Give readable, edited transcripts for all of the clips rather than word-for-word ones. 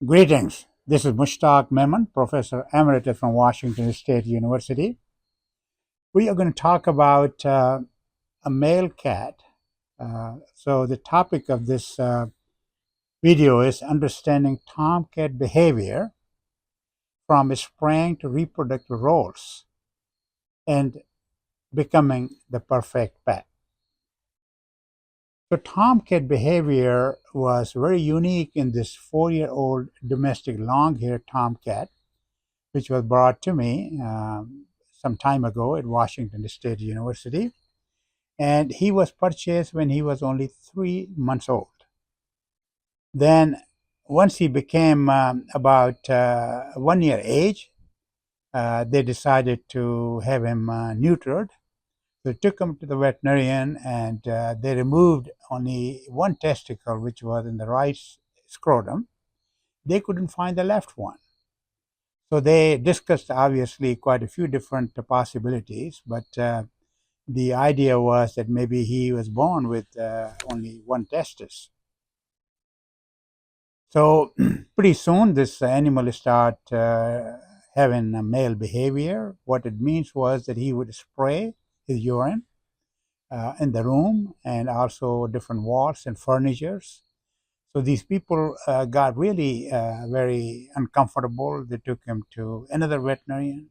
Greetings. This is Mushtaq Memon, Professor Emeritus from Washington State University. We are going to talk about a male cat. So, the topic of this video is understanding tomcat behavior from spraying to reproductive roles and becoming the perfect pet. So, tomcat behavior was very unique in this 4-year-old domestic long haired tomcat, which was brought to me some time ago at Washington State University. And he was purchased when he was only 3 months old. Then, once he became about 1 year age, they decided to have him neutered. They took him to the veterinarian and they removed only one testicle, which was in the right scrotum. They couldn't find the left one. So they discussed obviously quite a few different possibilities, but the idea was that maybe he was born with only one testis. So pretty soon this animal start having a male behavior. What it means was that he would spray his urine in the room and also different walls and furnitures. So these people got really very uncomfortable. They took him to another veterinarian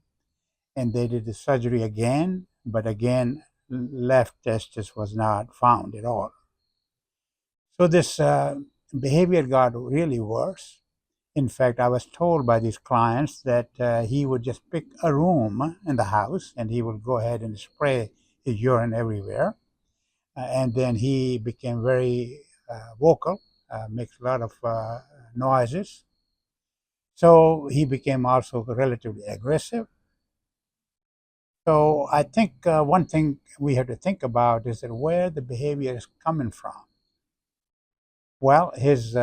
and they did the surgery again, but again, left testis was not found at all. So this behavior got really worse. In fact, I was told by these clients that he would just pick a room in the house and he would go ahead and spray his urine everywhere. And then he became very vocal, makes a lot of noises. So he became also relatively aggressive. So I think one thing we have to think about is that where the behavior is coming from. Well, his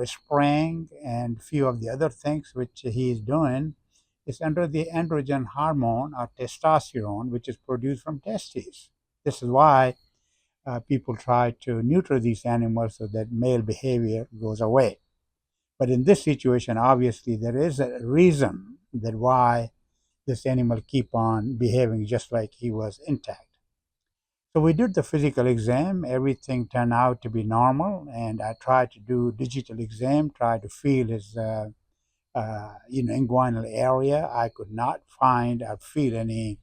spraying and few of the other things which he is doing is under the androgen hormone or testosterone, which is produced from testes. This is why people try to neuter these animals so that male behavior goes away. But in this situation, obviously, there is a reason that why this animal keep on behaving just like he was intact. So we did the physical exam. Everything turned out to be normal, and I tried to do digital exam, tried to feel his inguinal area. I could not find or feel any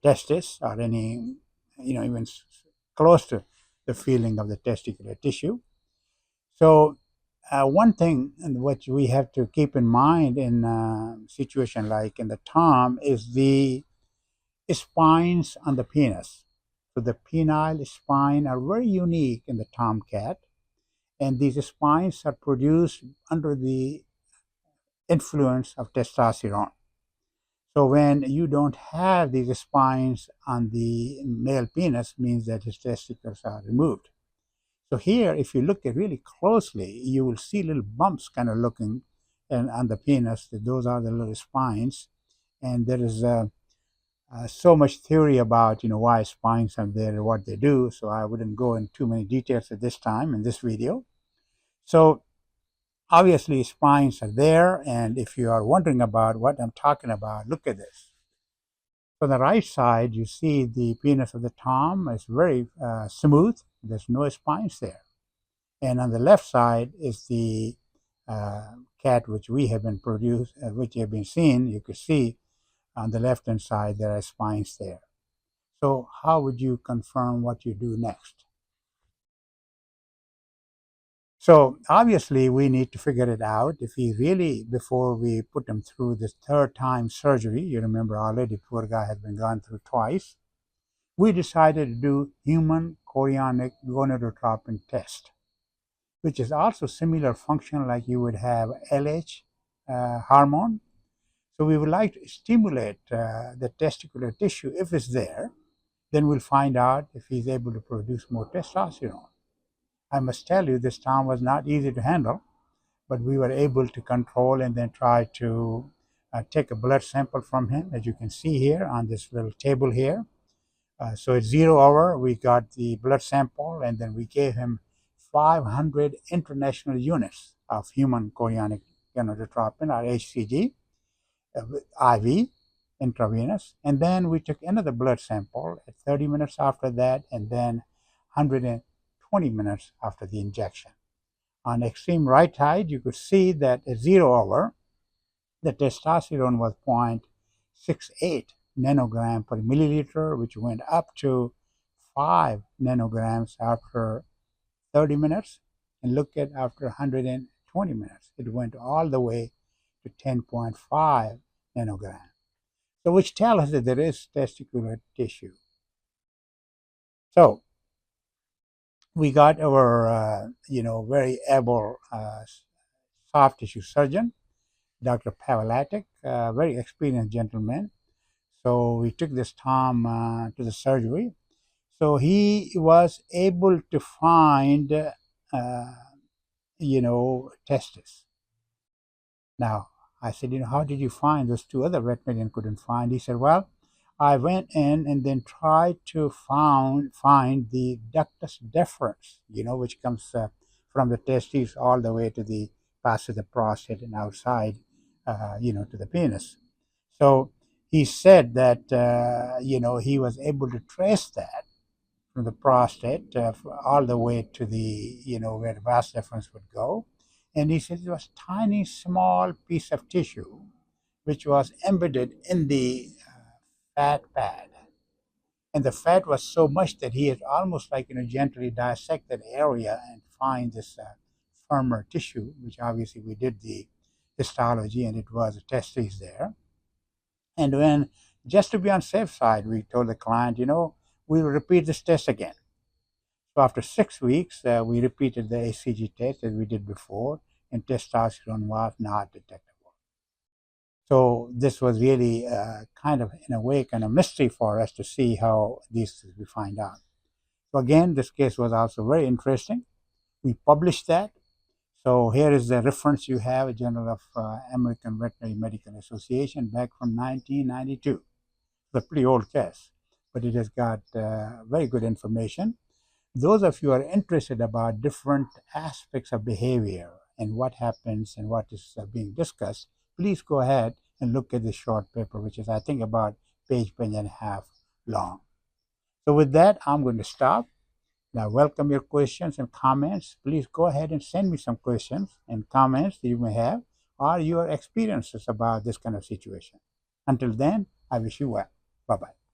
testis or any even close to the feeling of the testicular tissue. So one thing which we have to keep in mind in a situation like in the tom is the spines on the penis. So the penile spine are very unique in the tomcat, and these spines are produced under the influence of testosterone. So when you don't have these spines on the male penis, means that his testicles are removed. So here, if you look at really closely, you will see little bumps kind of looking and on the penis. Those are the little spines, and there is so much theory about why spines are there and what they do. So I wouldn't go in too many details at this time in this video. So obviously spines are there, and if you are wondering about what I'm talking about, look at this. On the right side, you see the penis of the tom is very smooth. There's no spines there. And on the left side is the cat which we have been produced, which you have been seen. You could see on the left hand side there are spines there. So how would you confirm what you do next? So obviously we need to figure it out. If he really, before we put him through this third time surgery, you remember already poor guy has been gone through twice, we decided to do human chorionic gonadotropin test, which is also similar function like you would have LH hormone. So we would like to stimulate the testicular tissue. If it's there, then we'll find out if he's able to produce more testosterone. I must tell you, this tom was not easy to handle, but we were able to control and then try to take a blood sample from him, as you can see here on this little table here. So at 0 hour, we got the blood sample, and then we gave him 500 international units of human chorionic gonadotropin, or HCG, IV, intravenous. And then we took another blood sample at 30 minutes after that, and then 120 minutes after the injection. On the extreme right side, you could see that at 0 hour, the testosterone was 0.68 nanogram per milliliter, which went up to 5 nanograms after 30 minutes. And look at after 120 minutes, it went all the way to 10.5 nanogram. So which tells us that there is testicular tissue. So we got our, very able soft tissue surgeon, Dr. Pavlatic, very experienced gentleman. So we took this Tom to the surgery. So he was able to find, testis. Now, I said, how did you find those two other veterinarian couldn't find? He said, well, I went in and then tried to find the ductus deferens, which comes from the testes all the way to the past the prostate and outside, to the penis. So he said that, he was able to trace that from the prostate all the way to the, where the vas deferens would go. And he said it was a tiny, small piece of tissue which was embedded in the fat pad. And the fat was so much that he had almost like, gently dissect that area and find this firmer tissue, which obviously we did the histology and it was a testes there. And when, just to be on safe side, we told the client, we will repeat this test again. So after 6 weeks, we repeated the HCG test as we did before, and testosterone was not detectable. So this was really kind of, in a way, kind of mystery for us to see how these we find out. So again, this case was also very interesting. We published that. So here is the reference you have, a Journal of American Veterinary Medical Association back from 1992. It's a pretty old case, but it has got very good information. Those of you who are interested about different aspects of behavior and what happens and what is being discussed, please go ahead and look at this short paper, which is, I think, about page and a half long. So with that, I'm going to stop. Now, welcome your questions and comments. Please go ahead and send me some questions and comments that you may have, or your experiences about this kind of situation. Until then, I wish you well. Bye-bye.